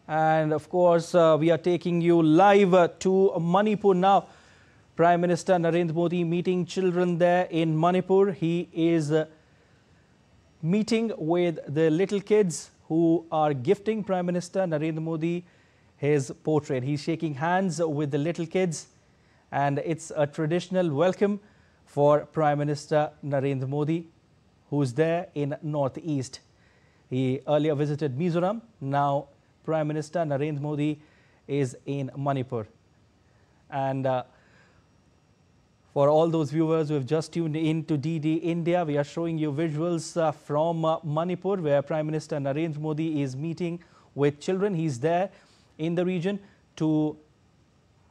And of course, we are taking you live to Manipur now. Prime Minister Narendra Modi meeting children there in Manipur. He is meeting with the little kids who are gifting Prime Minister Narendra Modi his portrait. He's shaking hands with the little kids, and it's a traditional welcome for Prime Minister Narendra Modi, who's there in Northeast. He earlier visited Mizoram. Now Prime Minister Narendra Modi is in Manipur. And for all those viewers who have just tuned in to DD India, we are showing you visuals from Manipur, where Prime Minister Narendra Modi is meeting with children. He's there in the region to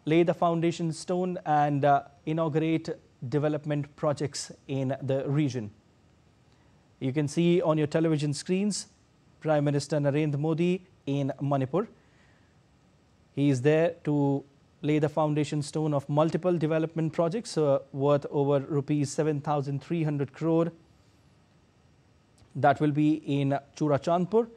lay the foundation stone and inaugurate development projects in the region. You can see on your television screens Prime Minister Narendra Modi in Manipur. He is there to lay the foundation stone of multiple development projects worth over rupees 7,300 crore. That will be in Churachandpur.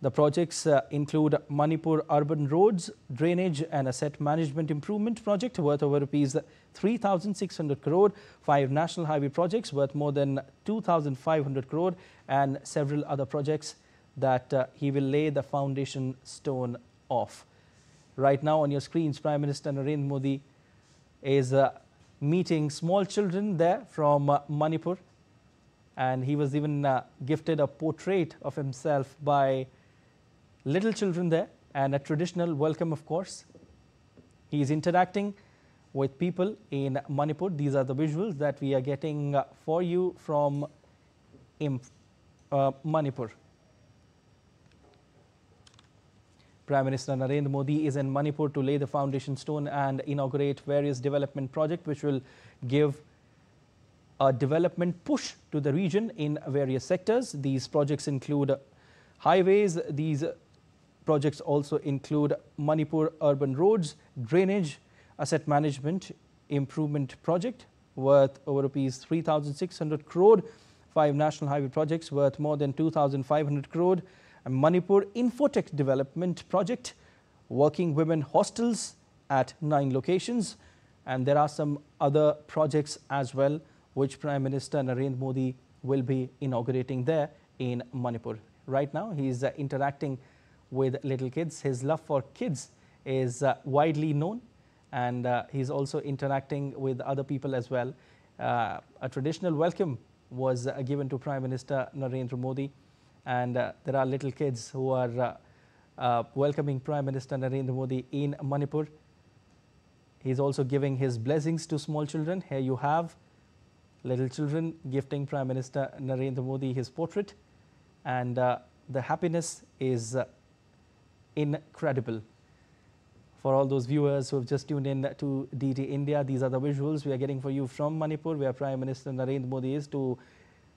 The projects include Manipur Urban Roads, Drainage and Asset Management Improvement Project worth over rupees 3,600 crore, 5 national highway projects worth more than 2,500 crore, and several other projects that he will lay the foundation stone of. Right now on your screens, Prime Minister Narendra Modi is meeting small children there from Manipur, and he was even gifted a portrait of himself by little children there, and a traditional welcome, of course. He is interacting with people in Manipur. These are the visuals that we are getting for you from Manipur. Prime Minister Narendra Modi is in Manipur to lay the foundation stone and inaugurate various development projects which will give a development push to the region in various sectors. These projects include highways. These projects also include Manipur Urban Roads, Drainage, Asset Management Improvement Project worth over rupees 3,600 crore, 5 national highway projects worth more than 2,500 crore, and Manipur Infotech Development Project, working women hostels at 9 locations. And there are some other projects as well which Prime Minister Narendra Modi will be inaugurating there in Manipur. Right now he is interacting with little kids. His love for kids is widely known, and he's also interacting with other people as well. A traditional welcome was given to Prime Minister Narendra Modi, and there are little kids who are welcoming Prime Minister Narendra Modi in Manipur. He's also giving his blessings to small children. Here you have little children gifting Prime Minister Narendra Modi his portrait, and the happiness is incredible. For all those viewers who have just tuned in to DD India, these are the visuals we are getting for you from Manipur, where Prime Minister Narendra Modi is to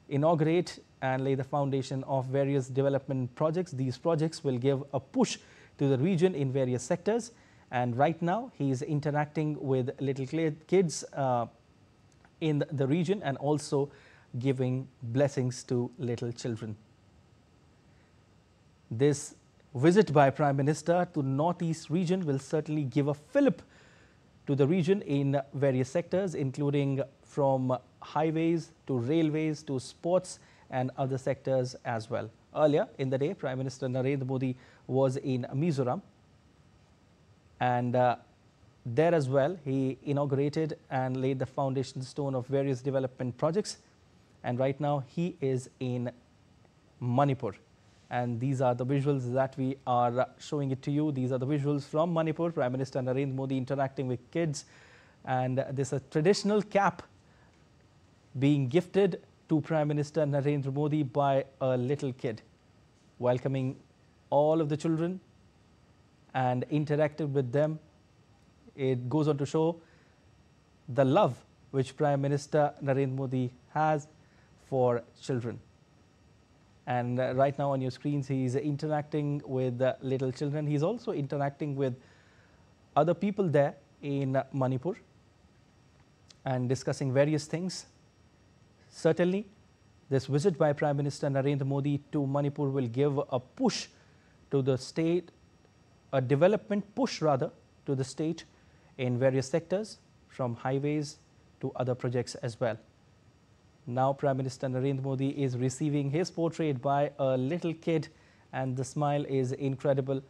inaugurate and lay the foundation of various development projects. These projects will give a push to the region in various sectors, and right now he is interacting with little kids in the region and also giving blessings to little children. This visit by Prime Minister to Northeast region will certainly give a fillip to the region in various sectors, including from highways to railways to sports and other sectors as well. Earlier in the day, Prime Minister Narendra Modi was in Mizoram, and there as well he inaugurated and laid the foundation stone of various development projects, and right now he is in Manipur. And these are the visuals that we are showing it to you. These are the visuals from Manipur. Prime Minister Narendra Modi interacting with kids, and this is a traditional cap being gifted to Prime Minister Narendra Modi by a little kid, welcoming all of the children and interacting with them. It goes on to show the love which Prime Minister Narendra Modi has for children. And right now on your screens, he is interacting with little children. He's also interacting with other people there in Manipur and discussing various things. Certainly, this visit by Prime Minister Narendra Modi to Manipur will give a push to the state a development push rather to the state in various sectors, from highways to other projects as well. Now Prime Minister Narendra Modi is receiving his portrait by a little kid, and the smile is incredible.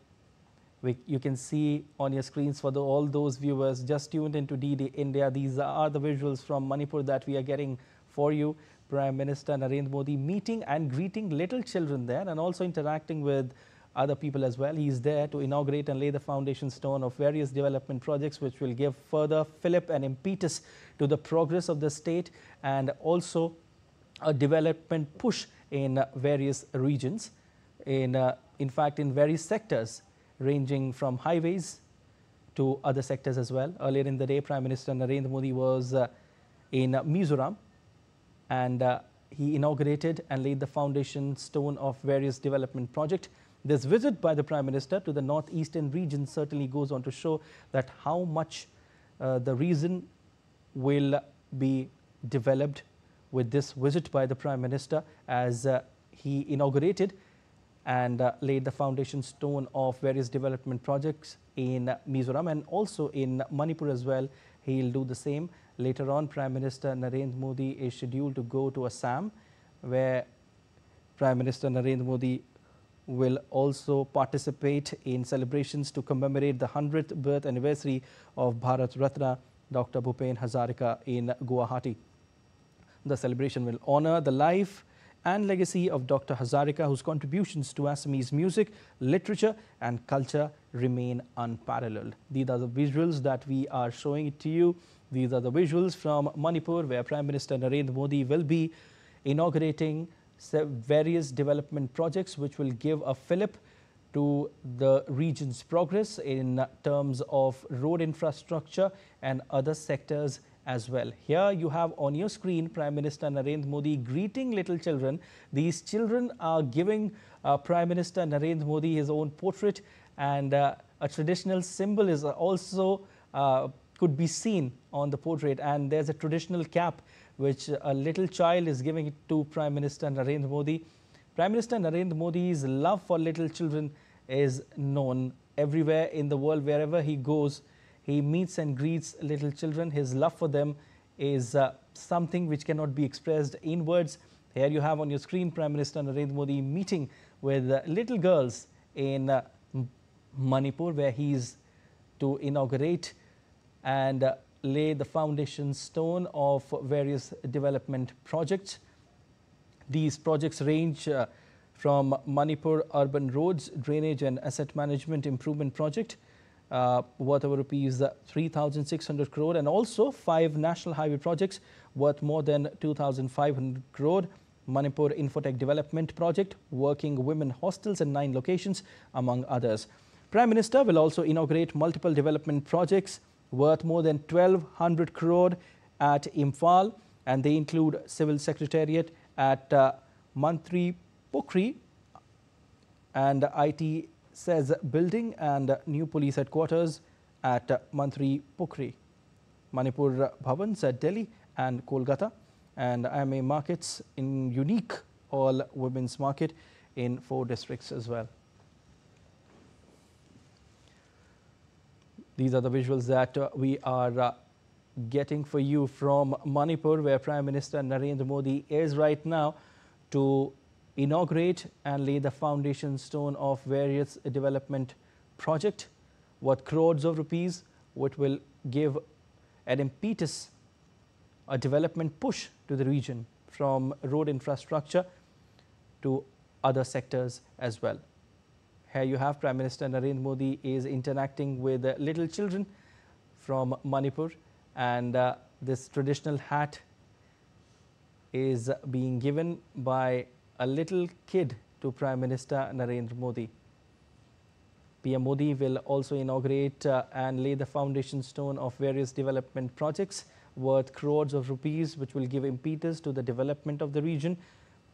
You can see on your screens for all those viewers just tuned into DD India. These are the visuals from Manipur that we are getting for you. Prime Minister Narendra Modi meeting and greeting little children there, and also interacting with other people as well. He is there to inaugurate and lay the foundation stone of various development projects which will give further fillip and impetus to the progress of the state, and also a development push in various regions, in fact in various sectors, ranging from highways to other sectors as well. Earlier in the day, Prime Minister Narendra Modi was in Mizoram, and he inaugurated and laid the foundation stone of various development projects. This visit by the Prime Minister to the northeastern region certainly goes on to show that how much the region will be developed with this visit by the Prime Minister, as he inaugurated and laid the foundation stone of various development projects in Mizoram, and also in Manipur as well. He'll do the same. Later on, Prime Minister Narendra Modi is scheduled to go to Assam, where Prime Minister Narendra Modi will also participate in celebrations to commemorate the 100th birth anniversary of Bharat Ratna Dr. Bhupen Hazarika in Guwahati. The celebration will honor the life and legacy of Dr. Hazarika, whose contributions to Assamese music, literature and culture remain unparalleled. These are the visuals that we are showing it to you. These are the visuals from Manipur, where Prime Minister Narendra Modi will be inaugurating various development projects which will give a fillip to the region's progress in terms of road infrastructure and other sectors as well. Here you have on your screen Prime Minister Narendra Modi greeting little children. These children are giving Prime Minister Narendra Modi his own portrait, and a traditional symbol is also could be seen on the portrait, and there's a traditional cap which a little child is giving it to Prime Minister Narendra Modi. Prime Minister Narendra Modi's love for little children is known everywhere in the world. Wherever he goes, he meets and greets little children. His love for them is something which cannot be expressed in words. Here you have on your screen Prime Minister Narendra Modi meeting with little girls in Manipur, where he is to inaugurate and lay the foundation stone of various development projects. These projects range from Manipur Urban Roads, Drainage and Asset Management Improvement Project, worth over rupees 3,600 crore, and also 5 national highway projects worth more than 2,500 crore, Manipur Infotech Development Project, working women hostels in 9 locations, among others. Prime Minister will also inaugurate multiple development projects worth more than 1,200 crore at Imphal, and they include Civil Secretariat at Mantri Pokri and IT SEZ building, and new police headquarters at Mantri Pokri, Manipur Bhavans at Delhi and Kolkata, and IMA markets in unique all women's market in 4 districts as well. These are the visuals that we are getting for you from Manipur, where Prime Minister Narendra Modi is right now to inaugurate and lay the foundation stone of various development projects worth crores of rupees, which will give an impetus, a development push to the region, from road infrastructure to other sectors as well. Here you have Prime Minister Narendra Modi is interacting with little children from Manipur, and this traditional hat is being given by a little kid to Prime Minister Narendra Modi. PM Modi will also inaugurate and lay the foundation stone of various development projects worth crores of rupees, which will give impetus to the development of the region.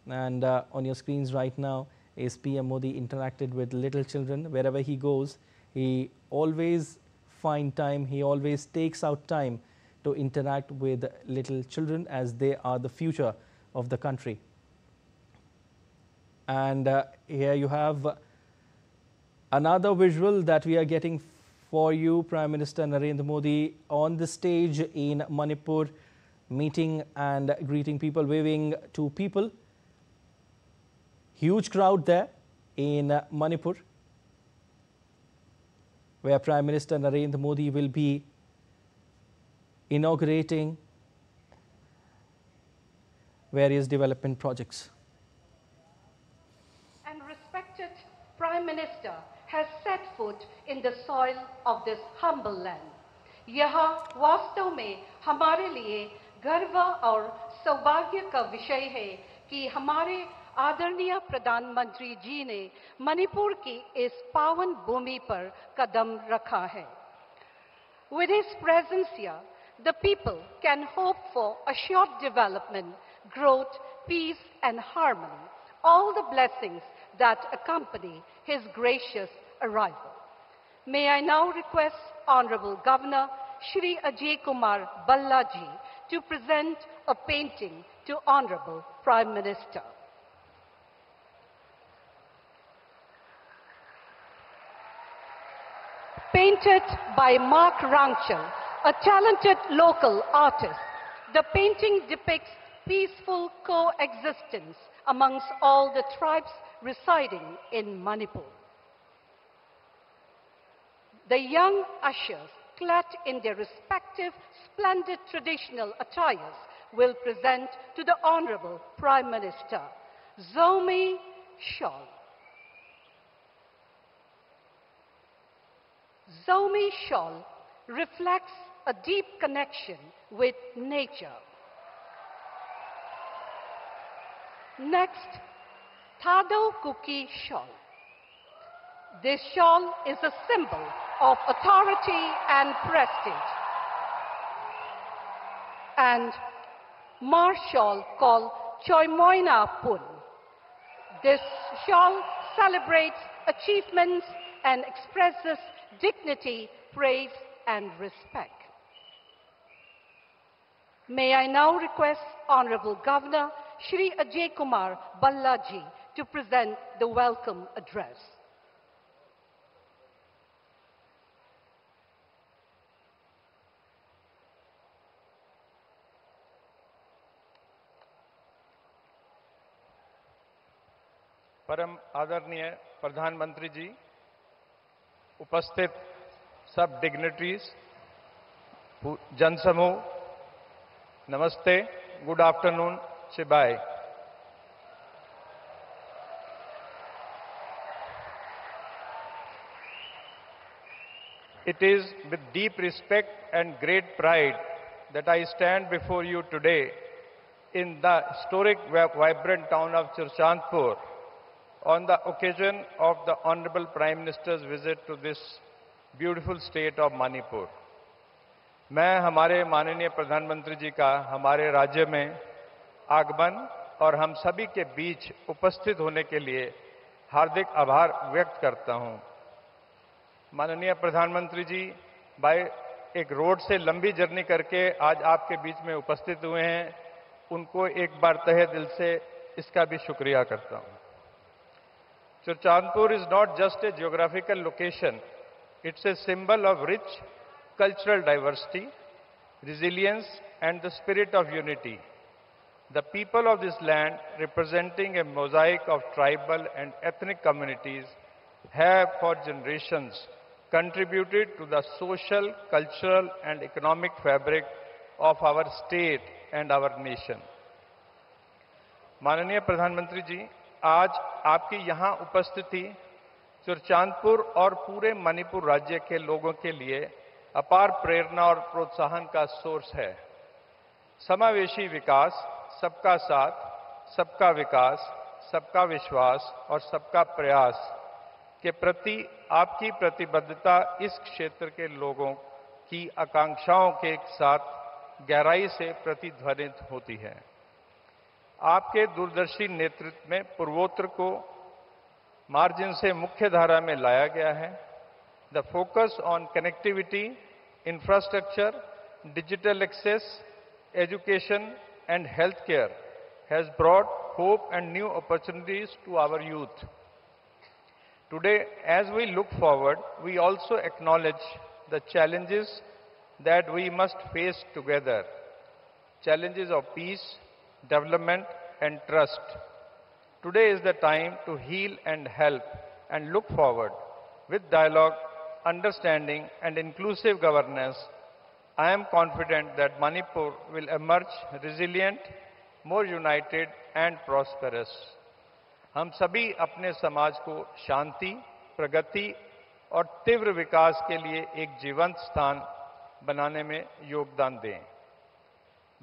And on your screens right now is PM Modi interacted with little children. Wherever he goes, he always finds time, he always takes out time to interact with little children, as they are the future of the country. And here you have Another visual that we are getting for you, Prime Minister Narendra Modi on the stage in Manipur, meeting and greeting people, waving to people. Huge crowd there in Manipur, where Prime Minister Narendra Modi will be inaugurating various development projects. And respected Prime Minister has set foot in the soil of this humble land. यह वास्तव में हमारे लिए गर्व और सौभाग्य का विषय है कि हमारे आदरणीय प्रधानमंत्री जी ने मणिपुर की इस पावन भूमि पर कदम रखा है. With his presence here, the people can hope for assured development, growth, peace and harmony, all the blessings that accompany his gracious arrival. May I now request Honorable Governor Shri Ajay Kumar Balla ji to present a painting to Honorable Prime Minister. Painted by Mark Rangchal, a talented local artist, the painting depicts peaceful coexistence amongst all the tribes residing in Manipur. The young ushers, clad in their respective splendid traditional attires, will present to the Honorable Prime Minister Zomi Shawl. Zomi Shawl reflects a deep connection with nature. Next, Thado Kuki Shawl. This shawl is a symbol of authority and prestige. And Mar shawl called Choimoina Pun. This shawl celebrates achievements and expresses dignity, praise and respect. May I now request Honorable Governor Shri Ajay Kumar Balla ji to present the welcome address. परम आदरणीय प्रधानमंत्री जी, उपस्थित सब dignitaries, जनसमूह, नमस्ते, good afternoon, शिबाय. It is with deep respect and great pride that I stand before you today in the historic, vibrant town of Churchandpur on the occasion of the Honorable Prime Minister's visit to this beautiful state of Manipur. मैं हमारे माननीय प्रधानमंत्री जी का हमारे राज्य में आगमन और हम सभी के बीच उपस्थित होने के लिए हार्दिक आभार व्यक्त करता हूं. माननीय प्रधानमंत्री जी एक रोड से लंबी जर्नी करके आज आपके बीच में उपस्थित हुए हैं. उनको एक बार तहे दिल से इसका भी शुक्रिया करता हूं. Churchandpur is not just a geographical location, it's a symbol of rich cultural diversity, resilience and the spirit of unity. The people of this land, representing a mosaic of tribal and ethnic communities, have for generations contributed to the social, cultural and economic fabric of our state and our nation. माननीय प्रधानमंत्री जी, आज आपकी यहां उपस्थिति चुरचांदपुर और पूरे मणिपुर राज्य के लोगों के लिए अपार प्रेरणा और प्रोत्साहन का सोर्स है. समावेशी विकास, सबका साथ, सबका विकास, सबका विश्वास और सबका प्रयास के प्रति आपकी प्रतिबद्धता इस क्षेत्र के लोगों की आकांक्षाओं के साथ गहराई से प्रतिध्वनित होती है. आपके दूरदर्शी नेतृत्व में पूर्वोत्तर को मार्जिन से मुख्य धारा में लाया गया है. The focus on connectivity, infrastructure, digital access, education and health care has brought hope and new opportunities to our youth. Today, as we look forward, we also acknowledge the challenges that we must face together. Challenges of peace, development, and trust. Today is the time to heal and help and look forward. With dialogue, understanding, and inclusive governance, I am confident that Manipur will emerge resilient, more united, and prosperous. हम सभी अपने समाज को शांति, प्रगति और तीव्र विकास के लिए एक जीवंत स्थान बनाने में योगदान दें.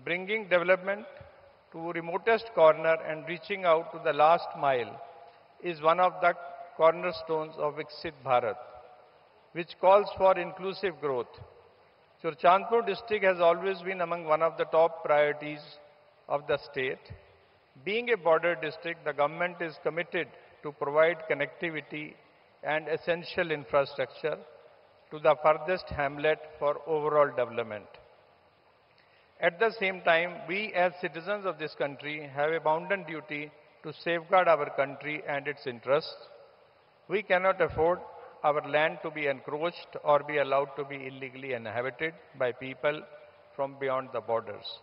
Bringing development to remotest corner and reaching out to the last mile is one of the cornerstones of Viksit Bharat, which calls for inclusive growth. Churchandpur district has always been among one of the top priorities of the state. Being a border district, the government is committed to provide connectivity and essential infrastructure to the furthest hamlet for overall development. At the same time, we as citizens of this country have a bounden duty to safeguard our country and its interests. We cannot afford our land to be encroached or be allowed to be illegally inhabited by people from beyond the borders.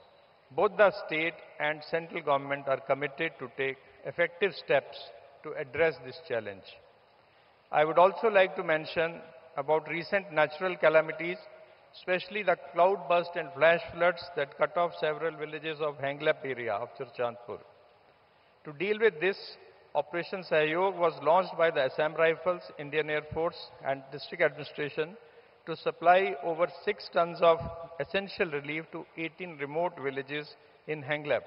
Both the state and central government are committed to take effective steps to address this challenge. I would also like to mention about recent natural calamities, especially the cloudburst and flash floods that cut off several villages of Henglap area of Churchandpur. To deal with this, Operation Sahyog was launched by the Assam Rifles, Indian Air Force and district administration to supply over 6 tons of essential relief to 18 remote villages in Henglap,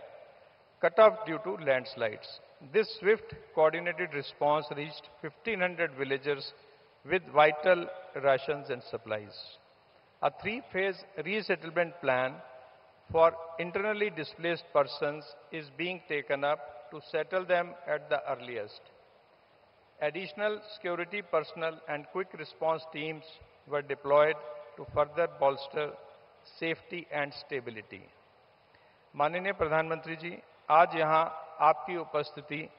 cut off due to landslides. This swift, coordinated response reached 1,500 villagers with vital rations and supplies. A 3-phase resettlement plan for internally displaced persons is being taken up to settle them at the earliest. Additional security personnel and quick response teams were deployed to further bolster safety and stability. माननीय प्रधानमंत्री जी, आज यहाँ आपकी उपस्थिति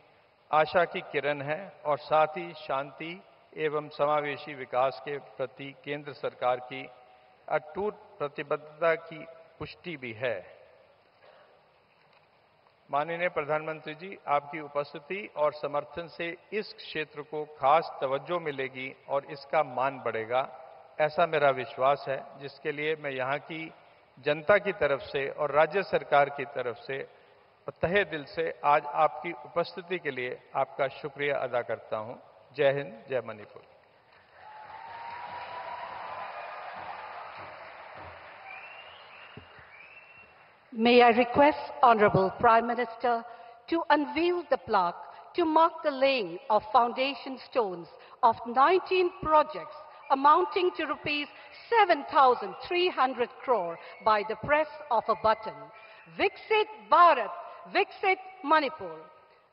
आशा की किरण है और साथ ही शांति एवं समावेशी विकास के प्रति केंद्र सरकार की अटूट प्रतिबद्धता की पुष्टि भी है. माननीय प्रधानमंत्री जी, आपकी उपस्थिति और समर्थन से इस क्षेत्र को खास तवज्जो मिलेगी और इसका मान बढ़ेगा, ऐसा मेरा विश्वास है, जिसके लिए मैं यहाँ की जनता की तरफ से और राज्य सरकार की तरफ से तहे दिल से आज आपकी उपस्थिति के लिए आपका शुक्रिया अदा करता हूँ. जय हिंद, जय Manipur. May I request Honorable Prime Minister to unveil the plaque to mark the laying of foundation stones of 19 projects amounting to rupees 7,300 crore by the press of a button. Viksit Bharat, Viksit Manipur.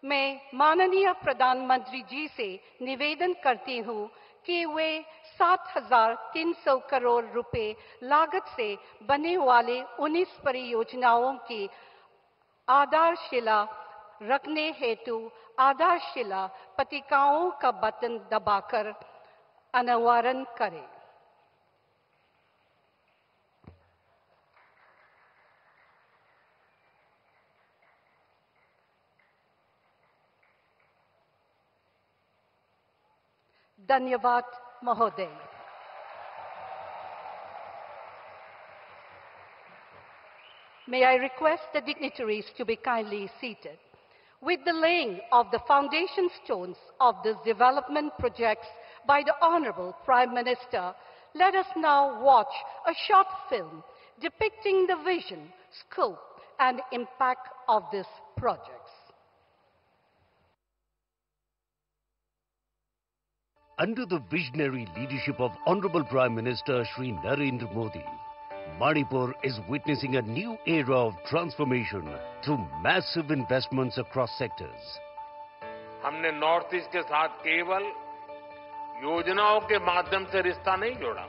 मैं माननीय प्रधानमंत्री जी से निवेदन करती हूँ कि वे 7,300 करोड़ रुपए लागत से बने वाले 19 परियोजनाओं की आधारशिला रखने हेतु आधारशिला पट्टिकाओं का बटन दबाकर अनावरण करें. धन्यवाद महोदय. May I request the dignitaries to be kindly seated. With the laying of the foundation stones of these development projects by the Honorable Prime Minister, let us now watch a short film depicting the vision, scope, and impact of these projects. Under the visionary leadership of Honorable Prime Minister Shri Narendra Modi, Manipur is witnessing a new era of transformation through massive investments across sectors. हमने north east के साथ केवल योजनाओं के माध्यम से रिश्ता नहीं जोड़ा,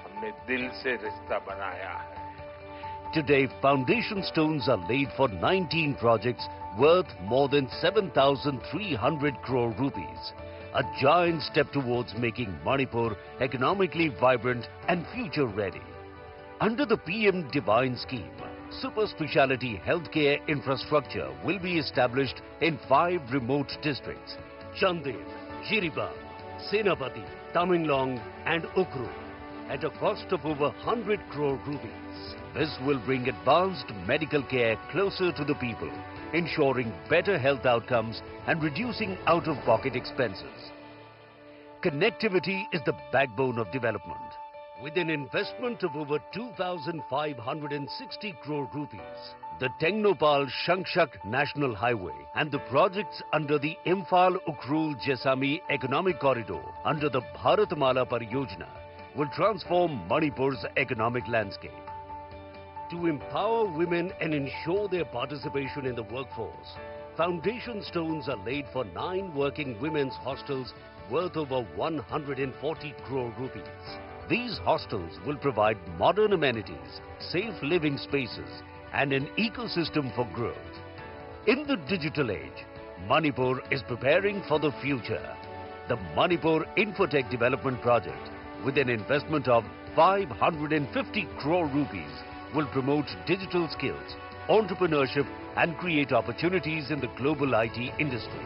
हमने दिल से रिश्ता बनाया है. Today, foundation stones are laid for 19 projects worth more than 7,300 crore rupees. a giant step towards making Manipur economically vibrant and future-ready. Under the PM Divine scheme, super speciality healthcare infrastructure will be established in 5 remote districts: Chandel, Jiribam, Senapati, Tamenglong and Ukhrul, at a cost of over 100 crore rupees. This will bring advanced medical care closer to the people, ensuring better health outcomes and reducing out-of-pocket expenses. Connectivity is the backbone of development. With an investment of over 2,560 crore rupees, the Tengnopal Shangshak National Highway and the projects under the Imphal-Ukhrul-Jesami Economic Corridor under the Bharatmala Pariyojana will transform Manipur's economic landscape. To empower women and ensure their participation in the workforce, foundation stones are laid for 9 working women's hostels worth over 140 crore rupees. These hostels will provide modern amenities, safe living spaces, and an ecosystem for growth. In the digital age, Manipur is preparing for the future. The Manipur Infotech Development Project, with an investment of 550 crore rupees, will promote digital skills, entrepreneurship, and create opportunities in the global IT industry.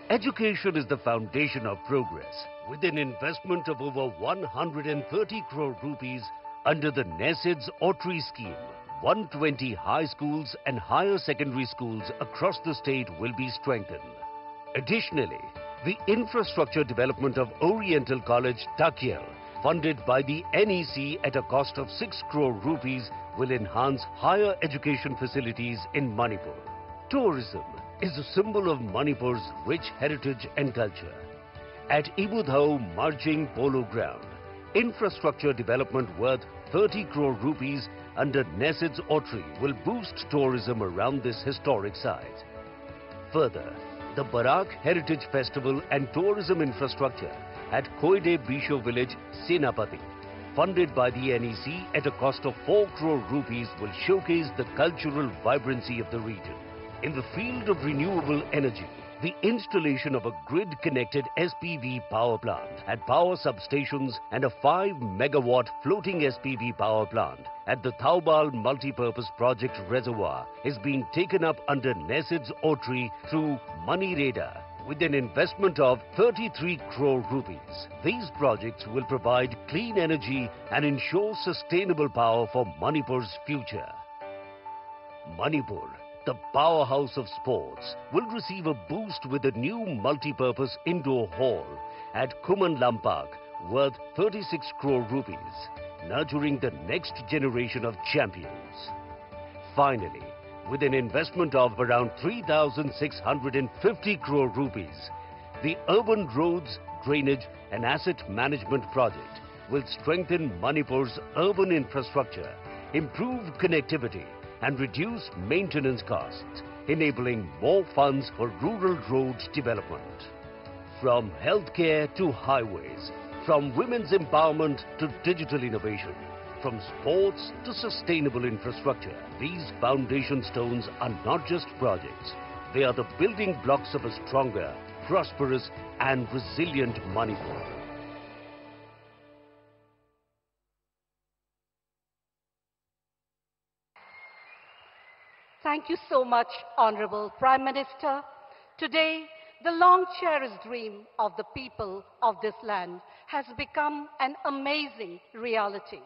Education is the foundation of progress. With an investment of over 130 crore rupees under the NESIDS OTRI scheme, 120 high schools and higher secondary schools across the state will be strengthened. Additionally, the infrastructure development of Oriental College, Takyel, funded by the NEC at a cost of 6 crore rupees, will enhance higher education facilities in Manipur. Tourism is a symbol of Manipur's rich heritage and culture. At Ibudhau Marching Polo Ground, infrastructure development worth 30 crore rupees under NESIDS OTRI will boost tourism around this historic site. Further, the Barak Heritage Festival and tourism infrastructure at Koide Bisho village, Senapati, funded by the NEC at a cost of 4 crore rupees, will showcase the cultural vibrancy of the region. In the field of renewable energy, the installation of a grid-connected SPV power plant at power substations and a 5-megawatt floating SPV power plant at the Thaubal Multipurpose Project Reservoir is being taken up under NESIDS OTRI through MoneyRadar with an investment of 33 crore rupees. These projects will provide clean energy and ensure sustainable power for Manipur's future. Manipur, the powerhouse of sports, will receive a boost with a new multi-purpose indoor hall at Kuman Lampak worth 36 crore rupees, nurturing the next generation of champions. Finally, with an investment of around 3,650 crore rupees, the Urban Roads, Drainage and Asset Management Project will strengthen Manipur's urban infrastructure, improve connectivity, and reduce maintenance costs, enabling more funds for rural road development. From healthcare to highways, from women's empowerment to digital innovation, from sports to sustainable infrastructure, these foundation stones are not just projects. They are the building blocks of a stronger, prosperous, and resilient Manipur. Thank you so much, Honorable Prime Minister. Today, the long-cherished dream of the people of this land has become an amazing reality.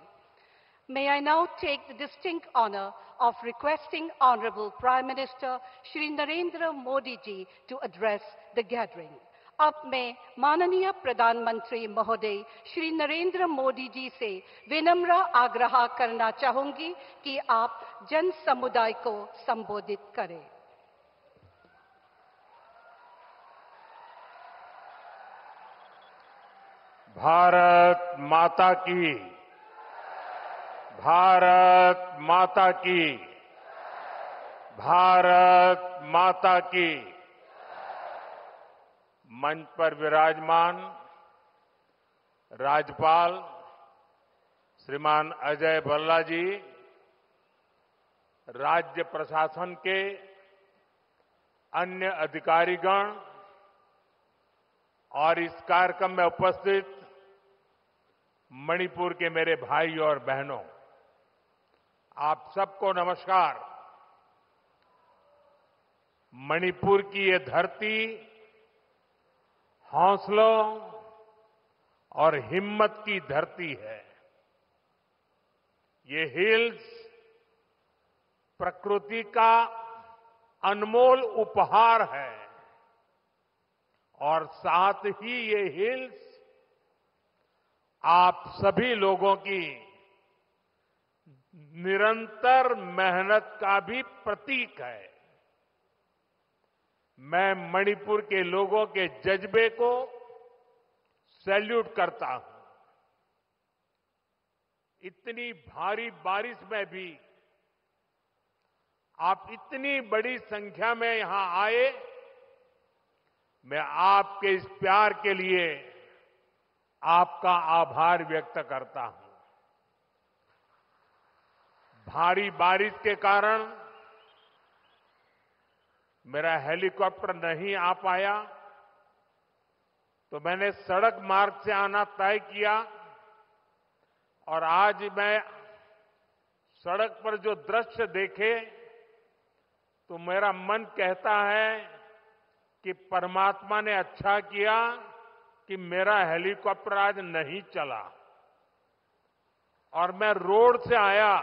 May I now take the distinct honor of requesting Honorable Prime Minister Shri Narendra Modi ji to address the gathering. अब मैं माननीय प्रधानमंत्री महोदय श्री नरेंद्र मोदी जी से विनम्र आग्रह करना चाहूंगी कि आप जन समुदाय को संबोधित करें। भारत माता की, भारत माता की, भारत माता की। मंच पर विराजमान राज्यपाल श्रीमान अजय भल्ला जी, राज्य प्रशासन के अन्य अधिकारीगण, और इस कार्यक्रम में उपस्थित मणिपुर के मेरे भाई और बहनों, आप सबको नमस्कार। मणिपुर की ये धरती हौसलों और हिम्मत की धरती है। ये हिल्स प्रकृति का अनमोल उपहार है और साथ ही ये हिल्स आप सभी लोगों की निरंतर मेहनत का भी प्रतीक है। मैं मणिपुर के लोगों के जज्बे को सैल्यूट करता हूं। इतनी भारी बारिश में भी आप इतनी बड़ी संख्या में यहां आए, मैं आपके इस प्यार के लिए आपका आभार व्यक्त करता हूं। भारी बारिश के कारण मेरा हेलीकॉप्टर नहीं आ पाया, तो मैंने सड़क मार्ग से आना तय किया और आज मैं सड़क पर जो दृश्य देखे तो मेरा मन कहता है कि परमात्मा ने अच्छा किया कि मेरा हेलीकॉप्टर आज नहीं चला और मैं रोड से आया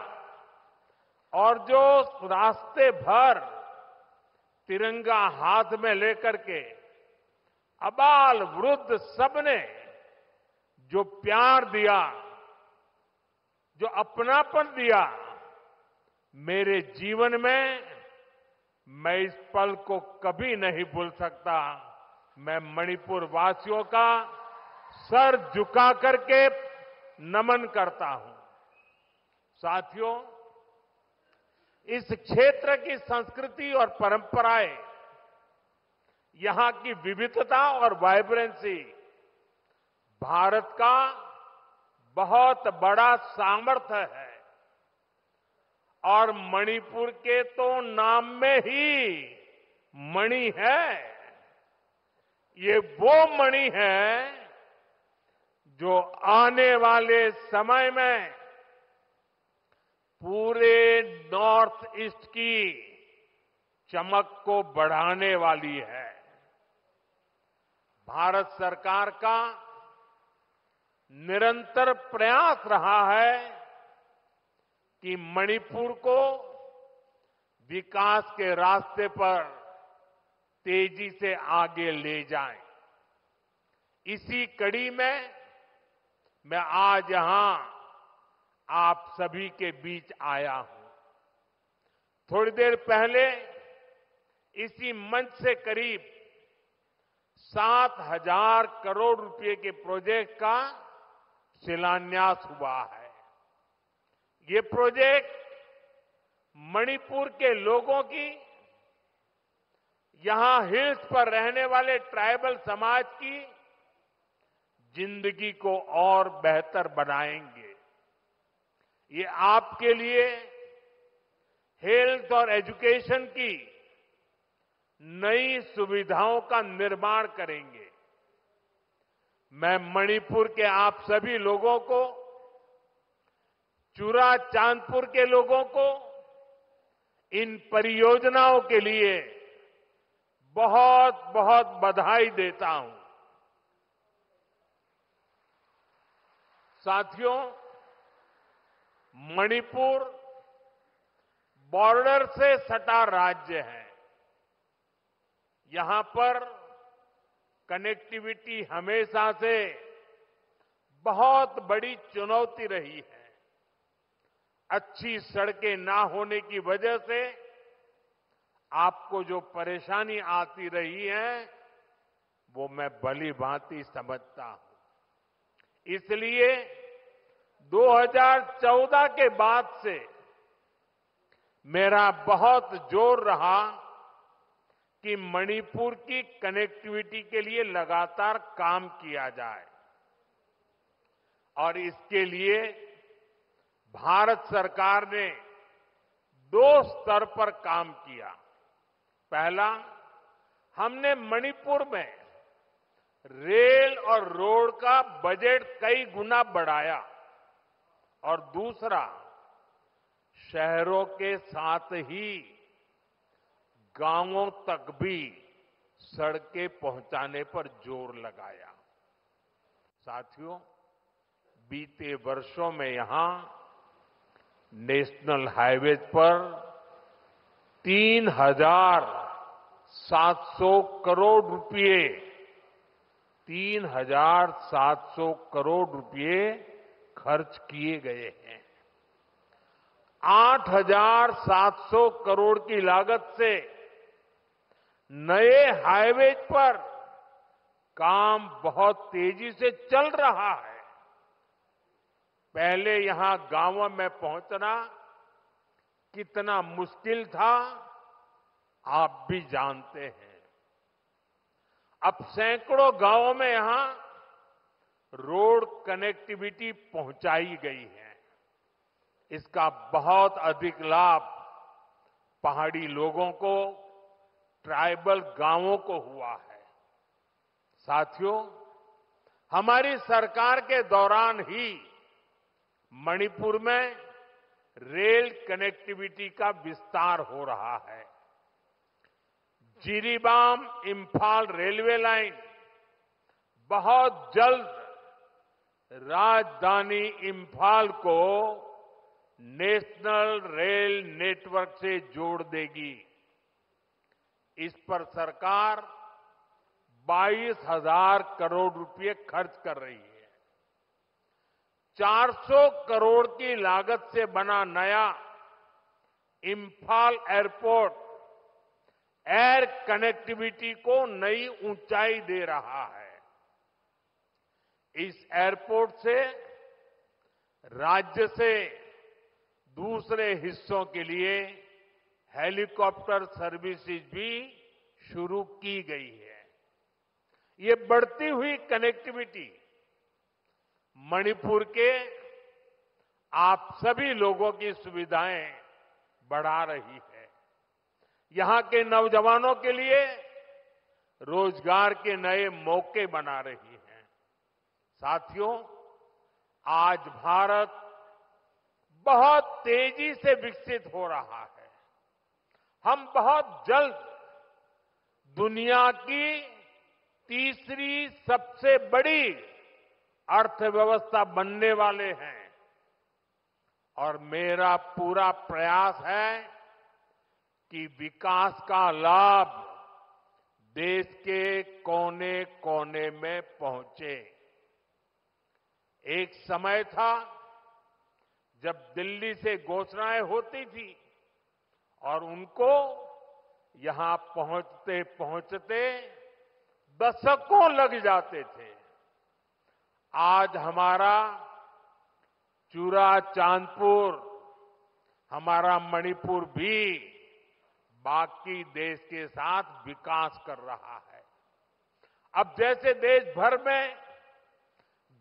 और जो रास्ते भर तिरंगा हाथ में लेकर के अबाल वृद्ध सबने जो प्यार दिया, जो अपनापन दिया, मेरे जीवन में मैं इस पल को कभी नहीं भूल सकता। मैं मणिपुर वासियों का सर झुका करके नमन करता हूं। साथियों, इस क्षेत्र की संस्कृति और परंपराएं, यहां की विविधता और वाइब्रेंसी भारत का बहुत बड़ा सामर्थ्य है और मणिपुर के तो नाम में ही मणि है। ये वो मणि है जो आने वाले समय में पूरे नॉर्थ ईस्ट की चमक को बढ़ाने वाली है। भारत सरकार का निरंतर प्रयास रहा है कि मणिपुर को विकास के रास्ते पर तेजी से आगे ले जाएं। इसी कड़ी में मैं आज यहां आप सभी के बीच आया हूं। थोड़ी देर पहले इसी मंच से करीब 7,000 करोड़ रुपए के प्रोजेक्ट का शिलान्यास हुआ है। ये प्रोजेक्ट मणिपुर के लोगों की, यहां हिल्स पर रहने वाले ट्राइबल समाज की जिंदगी को और बेहतर बनाएंगे। ये आपके लिए हेल्थ और एजुकेशन की नई सुविधाओं का निर्माण करेंगे। मैं मणिपुर के आप सभी लोगों को, चुरा चांदपुर के लोगों को इन परियोजनाओं के लिए बहुत बहुत बधाई देता हूं। साथियों, मणिपुर बॉर्डर से सटा राज्य है। यहां पर कनेक्टिविटी हमेशा से बहुत बड़ी चुनौती रही है। अच्छी सड़कें ना होने की वजह से आपको जो परेशानी आती रही है वो मैं भली भांति समझता हूं। इसलिए 2014 के बाद से मेरा बहुत जोर रहा कि मणिपुर की कनेक्टिविटी के लिए लगातार काम किया जाए और इसके लिए भारत सरकार ने 2 स्तर पर काम किया। पहला, हमने मणिपुर में रेल और रोड का बजट कई गुना बढ़ाया और दूसरा, शहरों के साथ ही गांवों तक भी सड़कें पहुंचाने पर जोर लगाया। साथियों, बीते वर्षों में यहां नेशनल हाईवेज पर 3,700 करोड़ रुपए 3,700 करोड़ रुपए खर्च किए गए हैं। 8,700 करोड़ की लागत से नए हाईवे पर काम बहुत तेजी से चल रहा है। पहले यहां गांवों में पहुंचना कितना मुश्किल था, आप भी जानते हैं। अब सैकड़ों गांवों में यहां रोड कनेक्टिविटी पहुंचाई गई है। इसका बहुत अधिक लाभ पहाड़ी लोगों को, ट्राइबल गांवों को हुआ है। साथियों, हमारी सरकार के दौरान ही मणिपुर में रेल कनेक्टिविटी का विस्तार हो रहा है। जिरीबाम इंफाल रेलवे लाइन बहुत जल्द राजधानी इंफाल को नेशनल रेल नेटवर्क से जोड़ देगी। इस पर सरकार 22,000 करोड़ रुपए खर्च कर रही है। 400 करोड़ की लागत से बना नया इंफाल एयरपोर्ट एयर कनेक्टिविटी को नई ऊंचाई दे रहा है। इस एयरपोर्ट से राज्य से दूसरे हिस्सों के लिए हेलीकॉप्टर सर्विसेज भी शुरू की गई है। ये बढ़ती हुई कनेक्टिविटी मणिपुर के आप सभी लोगों की सुविधाएं बढ़ा रही है। यहां के नौजवानों के लिए रोजगार के नए मौके बना रही है। साथियों, आज भारत बहुत तेजी से विकसित हो रहा है। हम बहुत जल्द दुनिया की तीसरी सबसे बड़ी अर्थव्यवस्था बनने वाले हैं और मेरा पूरा प्रयास है कि विकास का लाभ देश के कोने कोने में पहुंचे। एक समय था जब दिल्ली से घोषणाएं होती थी और उनको यहां पहुंचते पहुंचते दशकों लग जाते थे। आज हमारा चूरा चांदपुर, हमारा मणिपुर भी बाकी देश के साथ विकास कर रहा है। अब जैसे देश भर में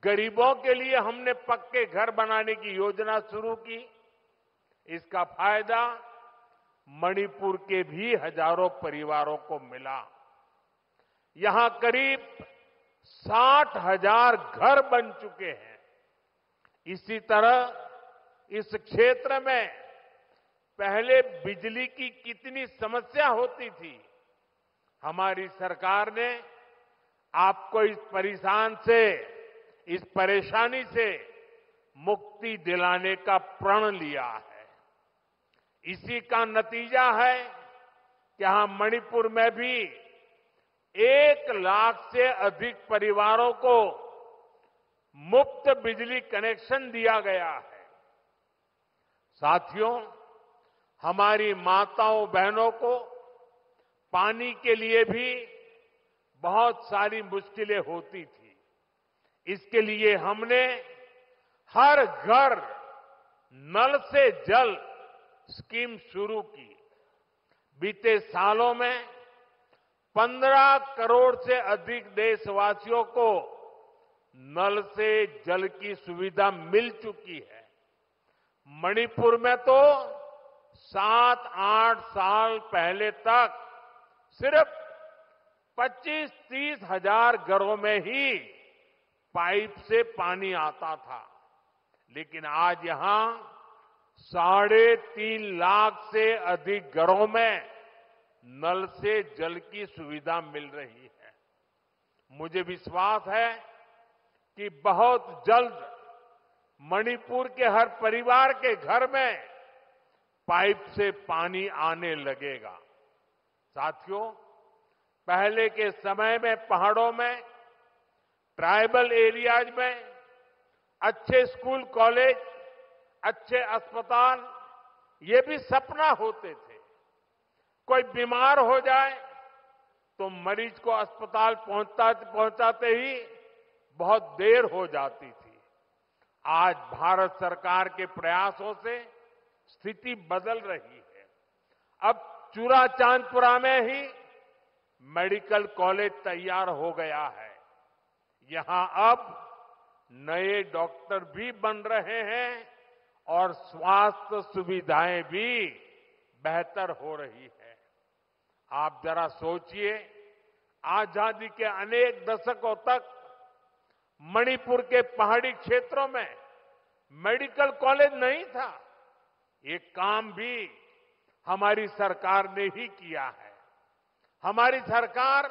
गरीबों के लिए हमने पक्के घर बनाने की योजना शुरू की, इसका फायदा मणिपुर के भी हजारों परिवारों को मिला। यहां करीब 60,000 घर बन चुके हैं। इसी तरह इस क्षेत्र में पहले बिजली की कितनी समस्या होती थी। हमारी सरकार ने आपको इस परेशानी से मुक्ति दिलाने का प्रण लिया है। इसी का नतीजा है कि यहां मणिपुर में भी 1 लाख से अधिक परिवारों को मुफ्त बिजली कनेक्शन दिया गया है। साथियों, हमारी माताओं बहनों को पानी के लिए भी बहुत सारी मुश्किलें होती थी। इसके लिए हमने हर घर नल से जल स्कीम शुरू की। बीते सालों में 15 करोड़ से अधिक देशवासियों को नल से जल की सुविधा मिल चुकी है। मणिपुर में तो 7-8 साल पहले तक सिर्फ 25-30 हजार घरों में ही पाइप से पानी आता था, लेकिन आज यहां 3.5 लाख से अधिक घरों में नल से जल की सुविधा मिल रही है। मुझे विश्वास है कि बहुत जल्द मणिपुर के हर परिवार के घर में पाइप से पानी आने लगेगा। साथियों, पहले के समय में पहाड़ों में, ट्राइबल एरियाज में अच्छे स्कूल कॉलेज, अच्छे अस्पताल, ये भी सपना होते थे। कोई बीमार हो जाए तो मरीज को अस्पताल पहुंचाते ही बहुत देर हो जाती थी। आज भारत सरकार के प्रयासों से स्थिति बदल रही है। अब चूराचांदपुरा में ही मेडिकल कॉलेज तैयार हो गया है। यहां अब नए डॉक्टर भी बन रहे हैं और स्वास्थ्य सुविधाएं भी बेहतर हो रही है। आप जरा सोचिए, आजादी के अनेक दशकों तक मणिपुर के पहाड़ी क्षेत्रों में मेडिकल कॉलेज नहीं था। ये काम भी हमारी सरकार ने ही किया है। हमारी सरकार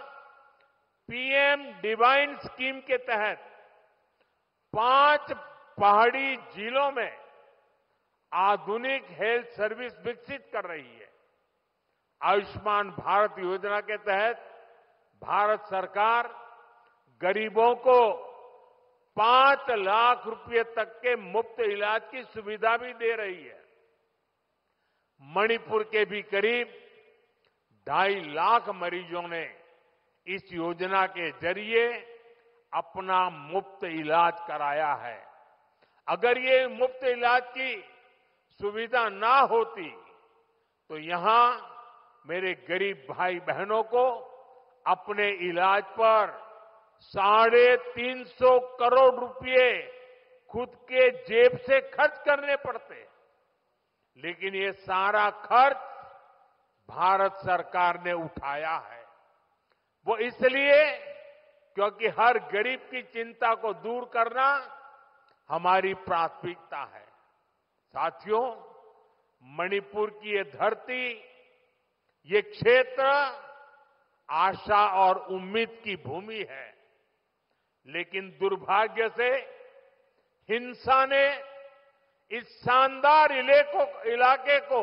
पीएम डिवाइन स्कीम के तहत 5 पहाड़ी जिलों में आधुनिक हेल्थ सर्विस विकसित कर रही है। आयुष्मान भारत योजना के तहत भारत सरकार गरीबों को 5 लाख रुपए तक के मुफ्त इलाज की सुविधा भी दे रही है। मणिपुर के भी करीब 2.5 लाख मरीजों ने इस योजना के जरिए अपना मुफ्त इलाज कराया है। अगर ये मुफ्त इलाज की सुविधा ना होती तो यहां मेरे गरीब भाई बहनों को अपने इलाज पर 350 करोड़ रुपए खुद के जेब से खर्च करने पड़ते। लेकिन ये सारा खर्च भारत सरकार ने उठाया है। वो इसलिए क्योंकि हर गरीब की चिंता को दूर करना हमारी प्राथमिकता है। साथियों, मणिपुर की ये धरती, ये क्षेत्र आशा और उम्मीद की भूमि है। लेकिन दुर्भाग्य से हिंसा ने इस शानदार इलाके को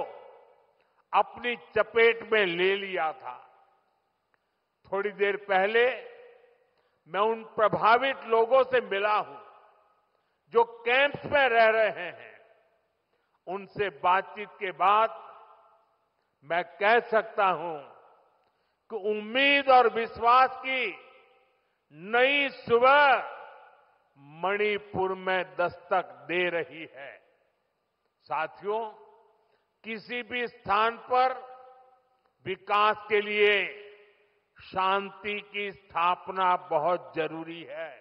अपनी चपेट में ले लिया था। थोड़ी देर पहले मैं उन प्रभावित लोगों से मिला हूं जो कैंप्स में रह रहे हैं। उनसे बातचीत के बाद मैं कह सकता हूं कि उम्मीद और विश्वास की नई सुबह मणिपुर में दस्तक दे रही है। साथियों, किसी भी स्थान पर विकास के लिए शांति की स्थापना बहुत जरूरी है।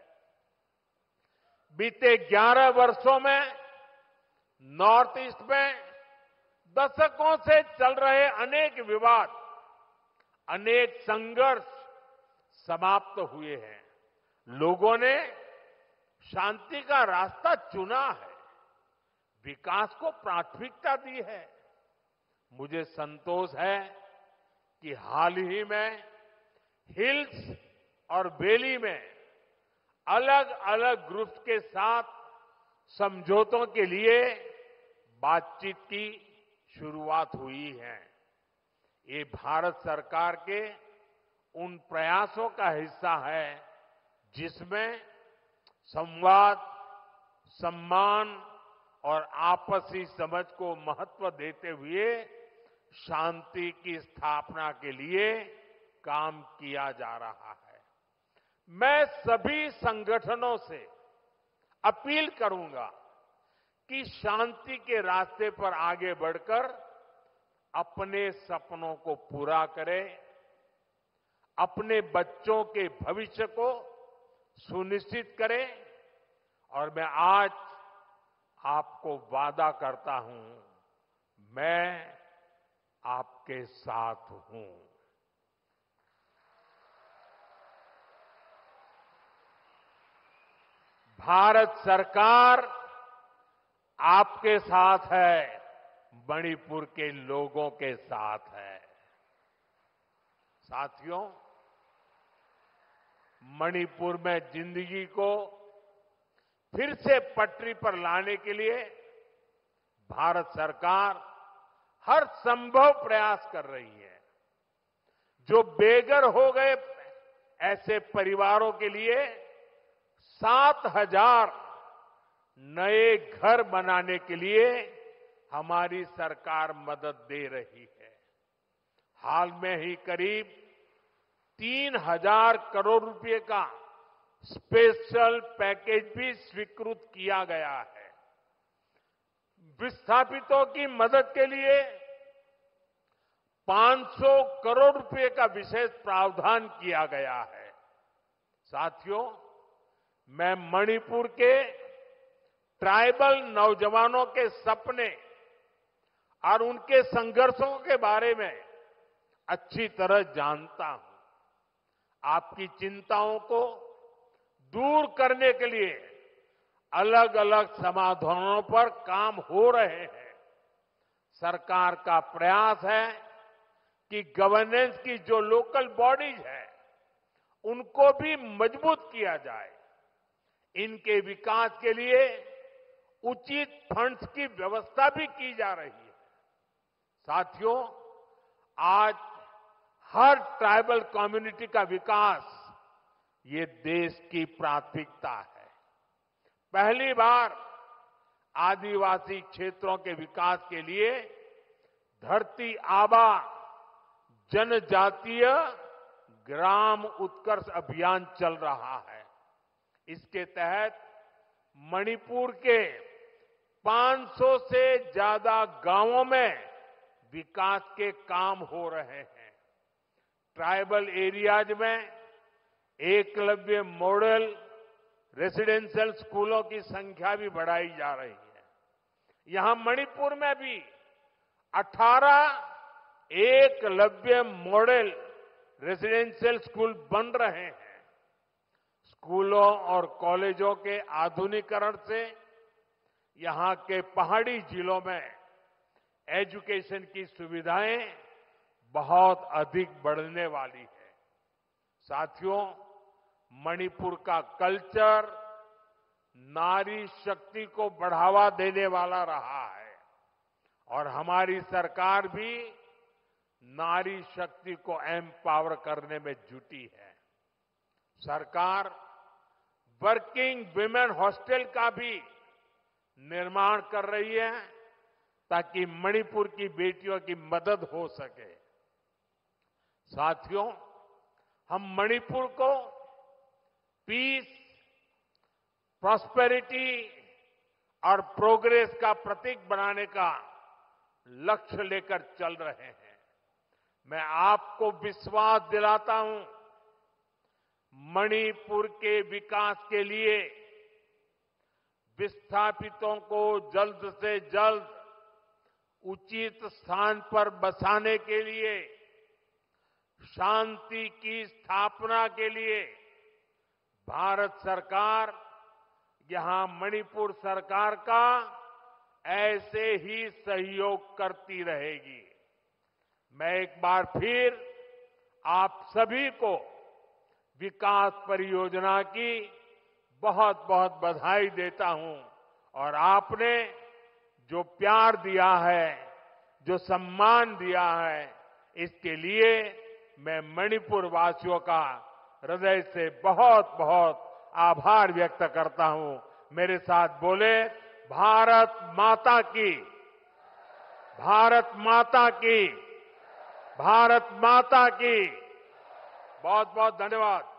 बीते 11 वर्षों में नॉर्थ ईस्ट में दशकों से चल रहे अनेक विवाद, अनेक संघर्ष समाप्त हुए हैं। लोगों ने शांति का रास्ता चुना है, विकास को प्राथमिकता दी है। मुझे संतोष है कि हाल ही में हिल्स और वैली में अलग अलग ग्रुप्स के साथ समझौतों के लिए बातचीत की शुरुआत हुई है। ये भारत सरकार के उन प्रयासों का हिस्सा है जिसमें संवाद, सम्मान और आपसी समझ को महत्व देते हुए शांति की स्थापना के लिए काम किया जा रहा है। मैं सभी संगठनों से अपील करूंगा कि शांति के रास्ते पर आगे बढ़कर अपने सपनों को पूरा करें, अपने बच्चों के भविष्य को सुनिश्चित करें। और मैं आज आपको वादा करता हूं, मैं आपके साथ हूं। भारत सरकार आपके साथ है, मणिपुर के लोगों के साथ है। साथियों, मणिपुर में जिंदगी को फिर से पटरी पर लाने के लिए भारत सरकार हर संभव प्रयास कर रही है। जो बेघर हो गए ऐसे परिवारों के लिए 7,000 नए घर बनाने के लिए हमारी सरकार मदद दे रही है। हाल में ही करीब 3,000 करोड़ रुपए का स्पेशल पैकेज भी स्वीकृत किया गया है। विस्थापितों की मदद के लिए 500 करोड़ रुपए का विशेष प्रावधान किया गया है। साथियों, मैं मणिपुर के ट्राइबल नौजवानों के सपने और उनके संघर्षों के बारे में अच्छी तरह जानता हूं। आपकी चिंताओं को दूर करने के लिए अलग अलग समाधानों पर काम हो रहे हैं। सरकार का प्रयास है कि गवर्नेंस की जो लोकल बॉडीज है उनको भी मजबूत किया जाए। इनके विकास के लिए उचित फंड्स की व्यवस्था भी की जा रही है। साथियों, आज हर ट्राइबल कम्युनिटी का विकास ये देश की प्राथमिकता है। पहली बार आदिवासी क्षेत्रों के विकास के लिए धरती आबा जनजातीय ग्राम उत्कर्ष अभियान चल रहा है। इसके तहत मणिपुर के 500 से ज्यादा गांवों में विकास के काम हो रहे हैं। ट्राइबल एरियाज में एकलव्य मॉडल रेसिडेंशियल स्कूलों की संख्या भी बढ़ाई जा रही है। यहां मणिपुर में भी 18 एकलव्य मॉडल रेसिडेंशियल स्कूल बन रहे हैं। स्कूलों और कॉलेजों के आधुनिकीकरण से यहां के पहाड़ी जिलों में एजुकेशन की सुविधाएं बहुत अधिक बढ़ने वाली है। साथियों, मणिपुर का कल्चर नारी शक्ति को बढ़ावा देने वाला रहा है और हमारी सरकार भी नारी शक्ति को एम्पावर करने में जुटी है। सरकार वर्किंग विमेन हॉस्टल का भी निर्माण कर रही है ताकि मणिपुर की बेटियों की मदद हो सके। साथियों, हम मणिपुर को पीस, प्रॉस्पेरिटी और प्रोग्रेस का प्रतीक बनाने का लक्ष्य लेकर चल रहे हैं। मैं आपको विश्वास दिलाता हूं, मणिपुर के विकास के लिए विस्थापितों को जल्द से जल्द उचित स्थान पर बसाने के लिए, शांति की स्थापना के लिए भारत सरकार यहां मणिपुर सरकार का ऐसे ही सहयोग करती रहेगी। मैं एक बार फिर आप सभी को विकास परियोजना की बहुत बहुत बधाई देता हूं और आपने जो प्यार दिया है, जो सम्मान दिया है, इसके लिए मैं मणिपुर वासियों का हृदय से बहुत बहुत आभार व्यक्त करता हूं। मेरे साथ बोले, भारत माता की, भारत माता की, भारत माता की। बहुत बहुत धन्यवाद।